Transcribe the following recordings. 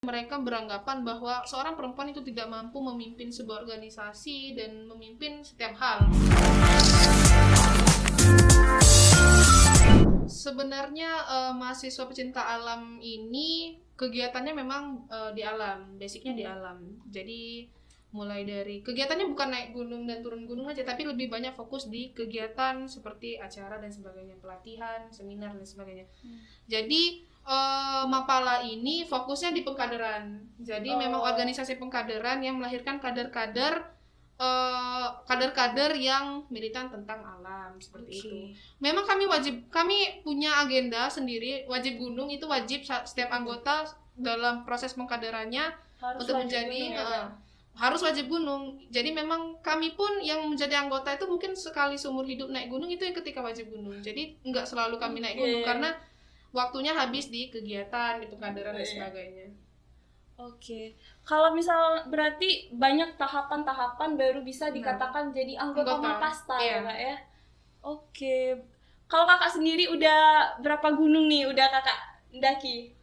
Mereka beranggapan bahwa seorang perempuan itu tidak mampu memimpin sebuah organisasi dan memimpin setiap hal. Sebenarnya mahasiswa pecinta alam ini kegiatannya memang di alam, basicnya di alam. Jadi mulai dari kegiatannya bukan naik gunung dan turun gunung aja, tapi lebih banyak fokus di kegiatan seperti acara dan sebagainya, pelatihan, seminar dan sebagainya. Jadi Mapala ini fokusnya di pengkaderan. Jadi memang organisasi pengkaderan yang melahirkan kader-kader yang militan tentang alam seperti itu. Memang kami punya agenda sendiri, wajib gunung itu wajib setiap anggota dalam proses pengkaderannya Harus untuk wajib menjadi gunung ya, harus wajib gunung. Jadi memang kami pun yang menjadi anggota itu mungkin sekali seumur hidup naik gunung itu yang ketika wajib gunung. Jadi nggak selalu kami naik gunung karena waktunya habis di kegiatan, di pengkaderan dan sebagainya. Oke. Kalau misal berarti banyak tahapan-tahapan baru bisa dikatakan jadi anggota Mapasta ya Kak ya? Oke. Kalau Kakak sendiri udah berapa gunung nih udah Kakak daki?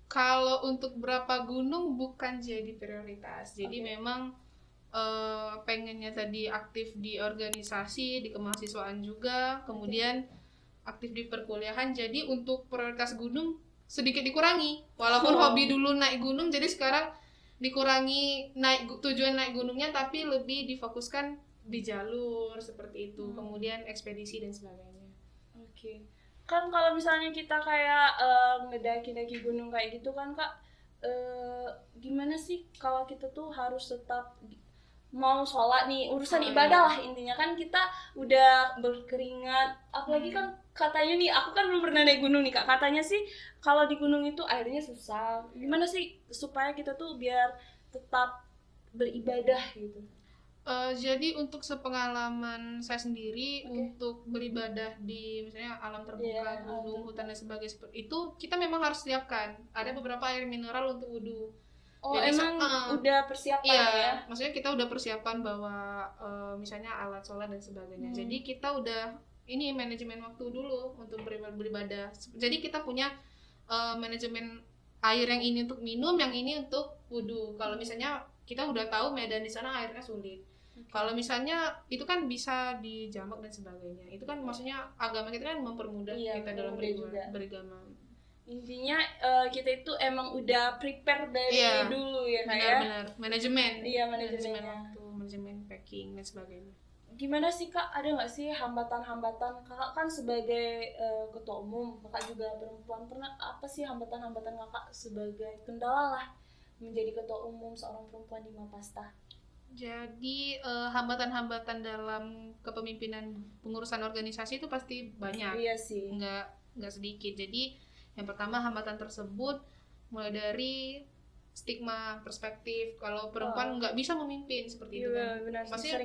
Kalau untuk berapa gunung bukan jadi prioritas. Jadi memang pengennya tadi aktif di organisasi, di kemahasiswaan juga, kemudian aktif di perkuliahan. Jadi untuk prioritas gunung sedikit dikurangi. Walaupun hobi dulu naik gunung, jadi sekarang dikurangi tujuan naik gunungnya, tapi lebih difokuskan di jalur seperti itu. Kemudian ekspedisi dan sebagainya. Oke. Kan kalau misalnya kita kayak ngedaki-daki gunung kayak gitu kan Kak, gimana sih kalau kita tuh harus tetap mau sholat nih, urusan ibadah lah intinya, kan kita udah berkeringat, apalagi kan katanya nih, aku kan belum pernah naik gunung nih Kak, katanya sih kalau di gunung itu airnya susah. Gimana sih supaya kita tuh biar tetap beribadah gitu? Jadi untuk sepengalaman saya sendiri untuk beribadah di misalnya alam terbuka, gunung, hutan dan sebagainya seperti itu, kita memang harus siapkan. Ada beberapa air mineral untuk wudhu. Jadi, emang udah persiapan ya? Maksudnya kita udah persiapan bahwa misalnya alat sholat dan sebagainya. Jadi kita udah ini manajemen waktu dulu untuk beribadah. Jadi kita punya manajemen air yang ini untuk minum, yang ini untuk wudhu. Kalau misalnya kita udah tahu medan di sana airnya sulit. Kalau misalnya itu kan bisa dijamak dan sebagainya. Itu kan maksudnya agama kita kan mempermudah kita dalam beragama. Intinya kita itu emang udah prepare dari dulu ya Kak ya? Benar-benar. Manajemen. Iya, manajemen waktu, manajemen packing dan sebagainya. Gimana sih Kak, ada nggak sih hambatan-hambatan? Kakak kan sebagai ketua umum, Kakak juga perempuan, pernah apa sih hambatan-hambatan Kakak sebagai kendala lah menjadi ketua umum seorang perempuan di Mapasta? Jadi hambatan-hambatan dalam kepemimpinan pengurusan organisasi itu pasti banyak. Iya sih. Nggak sedikit. Jadi yang pertama hambatan tersebut mulai dari stigma perspektif kalau perempuan nggak bisa memimpin seperti itu kan. Maksudnya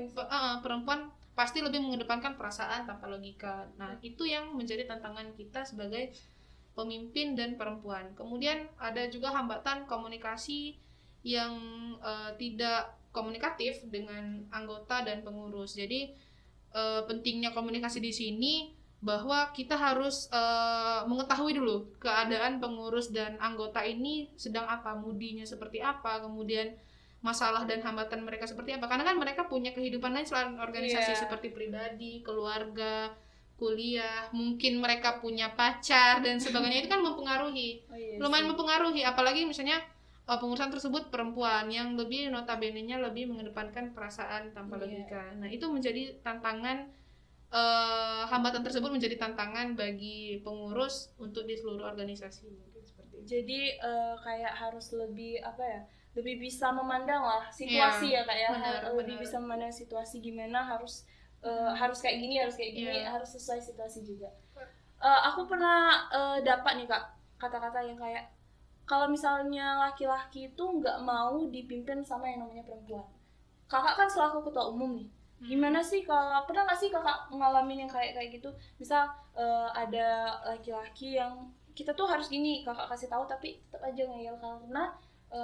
perempuan pasti lebih mengedepankan perasaan tanpa logika. Nah itu yang menjadi tantangan kita sebagai pemimpin dan perempuan. Kemudian ada juga hambatan komunikasi yang tidak komunikatif dengan anggota dan pengurus. Jadi pentingnya komunikasi di sini bahwa kita harus mengetahui dulu keadaan pengurus dan anggota ini sedang apa, moodinya seperti apa, kemudian masalah dan hambatan mereka seperti apa. Karena kan mereka punya kehidupan lain selain organisasi seperti pribadi, keluarga, kuliah, mungkin mereka punya pacar dan sebagainya. Itu kan mempengaruhi, lumayan mempengaruhi. Apalagi misalnya pengurusan tersebut perempuan yang lebih notabene-nya lebih mengedepankan perasaan tanpa logika. Nah itu menjadi tantangan, hambatan tersebut menjadi tantangan bagi pengurus untuk di seluruh organisasi mungkin seperti itu. Jadi kayak harus lebih apa ya, lebih bisa memandang lah situasi ya Kak ya, lebih bisa memandang situasi gimana harus harus kayak gini, harus kayak gini, harus sesuai situasi juga. Aku pernah dapat nih Kak kata-kata yang kayak kalau misalnya laki-laki itu nggak mau dipimpin sama yang namanya perempuan. Kakak kan selaku ketua umum nih, gimana sih kalau pernah nggak sih Kakak ngalamin yang kayak gitu? Misal ada laki-laki yang kita tuh harus gini, Kakak kasih tahu tapi tetap aja ngeyel, karena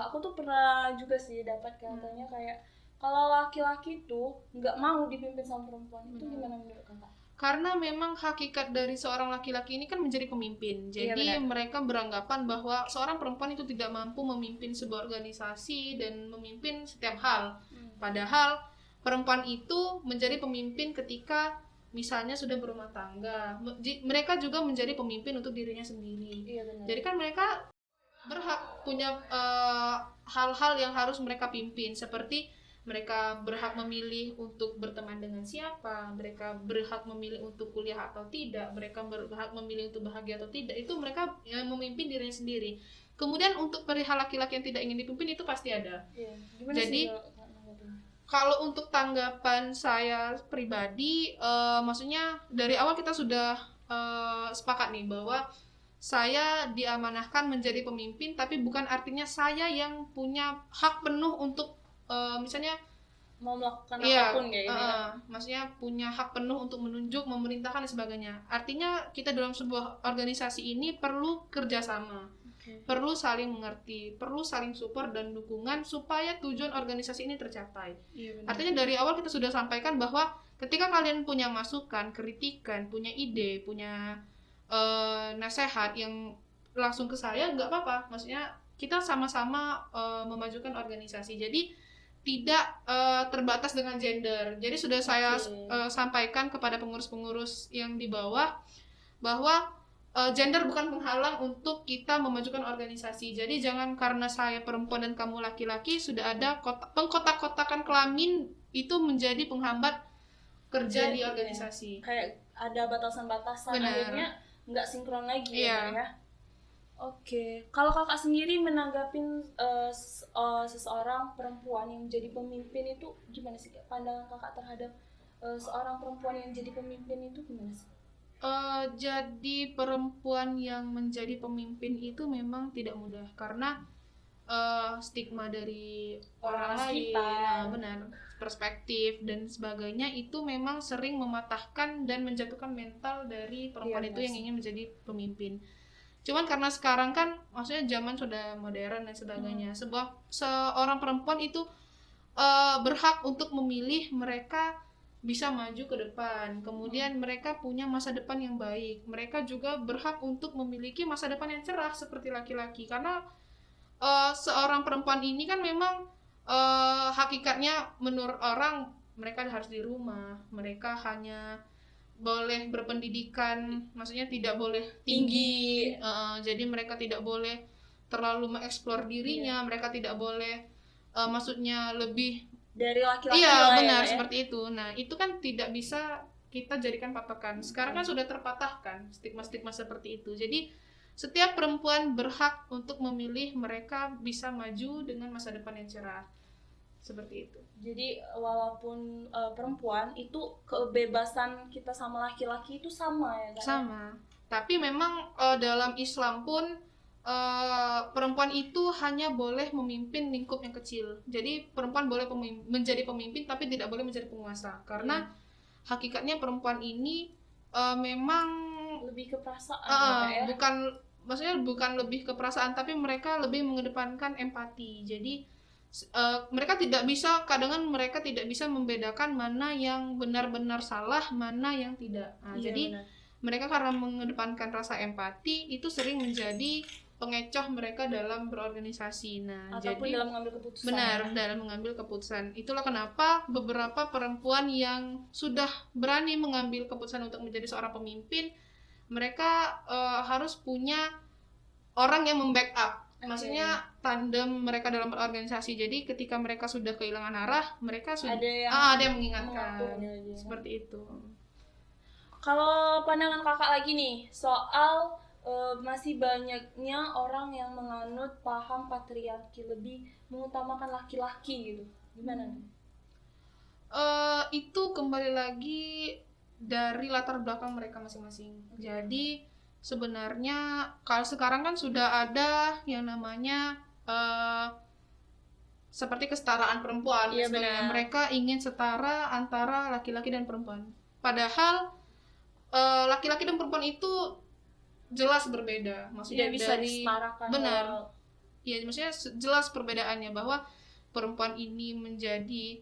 aku tuh pernah juga sih dapat katanya kayak kalau laki-laki tuh nggak mau dipimpin sama perempuan. Itu gimana menurut Kakak? Karena memang hakikat dari seorang laki-laki ini kan menjadi pemimpin. Jadi mereka beranggapan bahwa seorang perempuan itu tidak mampu memimpin sebuah organisasi dan memimpin setiap hal. Padahal perempuan itu menjadi pemimpin ketika misalnya sudah berumah tangga. Mereka juga menjadi pemimpin untuk dirinya sendiri. Jadi kan mereka berhak punya hal-hal yang harus mereka pimpin, seperti mereka berhak memilih untuk berteman dengan siapa, mereka berhak memilih untuk kuliah atau tidak, mereka berhak memilih untuk bahagia atau tidak. Itu mereka yang memimpin dirinya sendiri. Kemudian untuk perihal laki-laki yang tidak ingin dipimpin itu pasti ada. Jadi kalau untuk tanggapan saya pribadi, maksudnya dari awal kita sudah sepakat nih bahwa saya diamanahkan menjadi pemimpin, tapi bukan artinya saya yang punya hak penuh untuk misalnya mau melakukan apapun kayak gitu. Maksudnya punya hak penuh untuk menunjuk, memerintahkan dan sebagainya. Artinya kita dalam sebuah organisasi ini perlu kerjasama, perlu saling mengerti, perlu saling support dan dukungan supaya tujuan organisasi ini tercapai. Artinya dari awal kita sudah sampaikan bahwa ketika kalian punya masukan, kritikan, punya ide, punya nasihat yang langsung ke saya, nggak apa-apa. Maksudnya kita sama-sama memajukan organisasi. Jadi tidak terbatas dengan gender. Jadi sudah saya sampaikan kepada pengurus-pengurus yang di bawah bahwa gender bukan penghalang untuk kita memajukan organisasi. Jadi jangan karena saya perempuan dan kamu laki-laki sudah ada pengkotak-kotakan kelamin itu menjadi penghambat kerja di organisasi. Kayak ada batasan-batasan, akhirnya nggak sinkron lagi ya. Oke, kalau kakak sendiri menanggapin seseorang perempuan yang jadi pemimpin itu gimana sih? Pandangan kakak terhadap seorang perempuan yang jadi pemimpin itu gimana sih? Jadi perempuan yang menjadi pemimpin itu memang tidak mudah karena stigma dari orang lain, benar, perspektif dan sebagainya itu memang sering mematahkan dan menjatuhkan mental dari perempuan itu yang ingin menjadi pemimpin. Cuman karena sekarang kan maksudnya zaman sudah modern dan sebagainya, seorang perempuan itu berhak untuk memilih, mereka bisa maju ke depan, kemudian mereka punya masa depan yang baik, mereka juga berhak untuk memiliki masa depan yang cerah seperti laki-laki. Karena seorang perempuan ini kan memang hakikatnya menurut orang mereka harus di rumah, mereka hanya boleh berpendidikan, maksudnya tidak boleh tinggi. Jadi mereka tidak boleh terlalu mengeksplor dirinya, mereka tidak boleh maksudnya lebih dari laki-laki. Benar seperti itu. Nah, itu kan tidak bisa kita jadikan patokan. Sekarang kan sudah terpatahkan stigma-stigma seperti itu. Jadi setiap perempuan berhak untuk memilih, mereka bisa maju dengan masa depan yang cerah. Seperti itu. Jadi walaupun perempuan itu kebebasan kita sama laki-laki itu sama ya kan? Sama. Tapi memang dalam Islam pun perempuan itu hanya boleh memimpin lingkup yang kecil. Jadi perempuan boleh menjadi pemimpin tapi tidak boleh menjadi penguasa. Karena hakikatnya perempuan ini memang lebih ke perasaan maksudnya bukan lebih ke perasaan, tapi mereka lebih mengedepankan empati. Jadi mereka tidak bisa, kadang mereka tidak bisa membedakan mana yang benar-benar salah, mana yang tidak. Jadi mereka karena mengedepankan rasa empati itu sering menjadi pengecoh mereka dalam berorganisasi. Ataupun dalam mengambil keputusan. Benar, dalam mengambil keputusan. Itulah kenapa beberapa perempuan yang sudah berani mengambil keputusan untuk menjadi seorang pemimpin, mereka harus punya orang yang membackup. Maksudnya tandem mereka dalam berorganisasi. Jadi ketika mereka sudah kehilangan arah, mereka sudah ada yang mengingatkan. Seperti itu. Kalau pandangan kakak lagi nih soal masih banyaknya orang yang menganut paham patriarki, lebih mengutamakan laki-laki gitu, gimana? Itu kembali lagi dari latar belakang mereka masing-masing. Jadi sebenarnya kalau sekarang kan sudah ada yang namanya seperti kesetaraan perempuan. Mereka ingin setara antara laki-laki dan perempuan. Padahal laki-laki dan perempuan itu jelas berbeda. Maksudnya bisa disetarakan. Benar. Ya, maksudnya jelas perbedaannya bahwa perempuan ini menjadi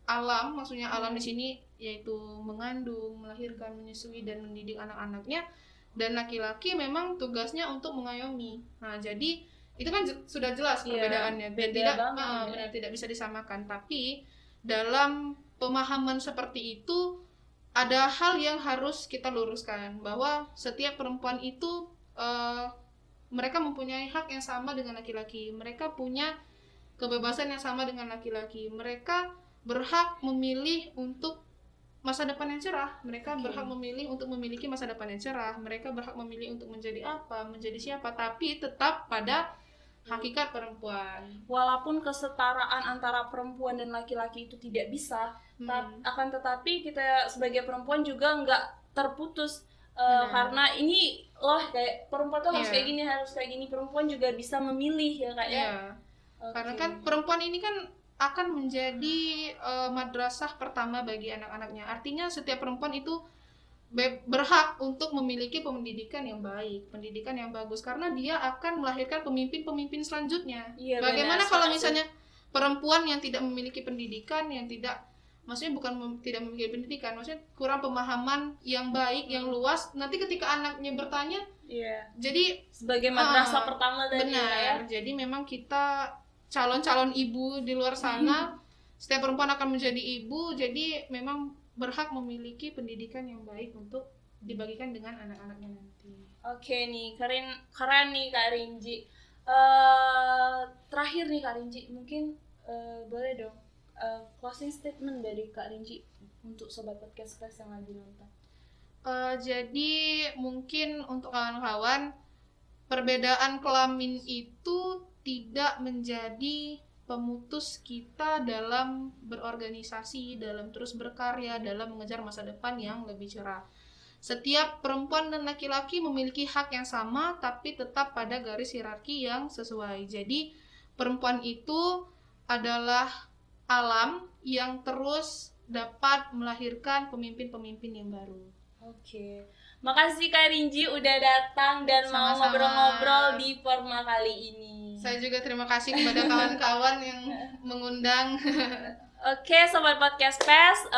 alam, maksudnya alam di sini yaitu mengandung, melahirkan, menyusui dan mendidik anak-anaknya, dan laki-laki memang tugasnya untuk mengayomi. Nah, jadi itu kan sudah jelas perbedaannya, dan tidak bisa disamakan. Tapi dalam pemahaman seperti itu ada hal yang harus kita luruskan, bahwa setiap perempuan itu mereka mempunyai hak yang sama dengan laki-laki, mereka punya kebebasan yang sama dengan laki-laki, mereka berhak memilih untuk masa depan yang cerah, mereka berhak memilih untuk memiliki masa depan yang cerah, mereka berhak memilih untuk menjadi apa, menjadi siapa, tapi tetap pada hakikat perempuan. Walaupun kesetaraan antara perempuan dan laki-laki itu tidak bisa, akan tetapi kita sebagai perempuan juga nggak terputus karena ini loh kayak perempuan tuh harus kayak gini, harus kayak gini. Perempuan juga bisa memilih ya Kak ya. Karena kan perempuan ini kan akan menjadi madrasah pertama bagi anak-anaknya. Artinya setiap perempuan itu berhak untuk memiliki pendidikan yang baik, pendidikan yang bagus, karena dia akan melahirkan pemimpin-pemimpin selanjutnya. Bagaimana kalau misalnya perempuan yang tidak memiliki pendidikan, yang tidak, maksudnya bukan tidak memiliki pendidikan, maksudnya kurang pemahaman yang baik, yang luas, nanti ketika anaknya bertanya, jadi sebagai madrasah pertama dari benar. Jadi memang kita calon-calon ibu di luar sana, setiap perempuan akan menjadi ibu, jadi memang berhak memiliki pendidikan yang baik untuk dibagikan dengan anak-anaknya nanti. Oke nih, keren nih Kak Rinji. Terakhir nih Kak Rinji, mungkin boleh dong closing statement dari Kak Rinji untuk sobat podcast Plus yang lagi nonton. Jadi mungkin untuk kawan-kawan, perbedaan kelamin itu tidak menjadi pemutus kita dalam berorganisasi, dalam terus berkarya, dalam mengejar masa depan yang lebih cerah. Setiap perempuan dan laki-laki memiliki hak yang sama, tapi tetap pada garis hierarki yang sesuai. Jadi perempuan itu adalah alam yang terus dapat melahirkan pemimpin-pemimpin yang baru. Oke. Makasih Kak Rinji udah datang dan mau ngobrol-ngobrol di Forma kali ini. Saya juga terima kasih kepada kawan-kawan yang mengundang. Oke, sobat podcast PES,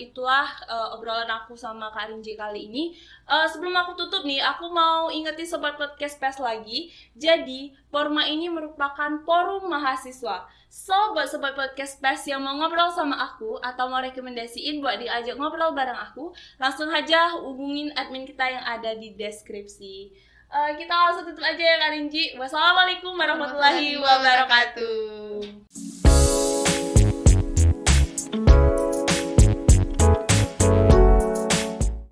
itulah obrolan aku sama Kak Rinji kali ini. Sebelum aku tutup nih, aku mau ingetin sobat podcast PES lagi. Jadi, Forma ini merupakan forum mahasiswa. So, buat sobat podcast PES yang mau ngobrol sama aku atau mau rekomendasiin buat diajak ngobrol bareng aku, langsung aja hubungin admin kita yang ada di deskripsi. Kita langsung tutup aja ya Kak Rinji. Wassalamualaikum warahmatullahi wabarakatuh.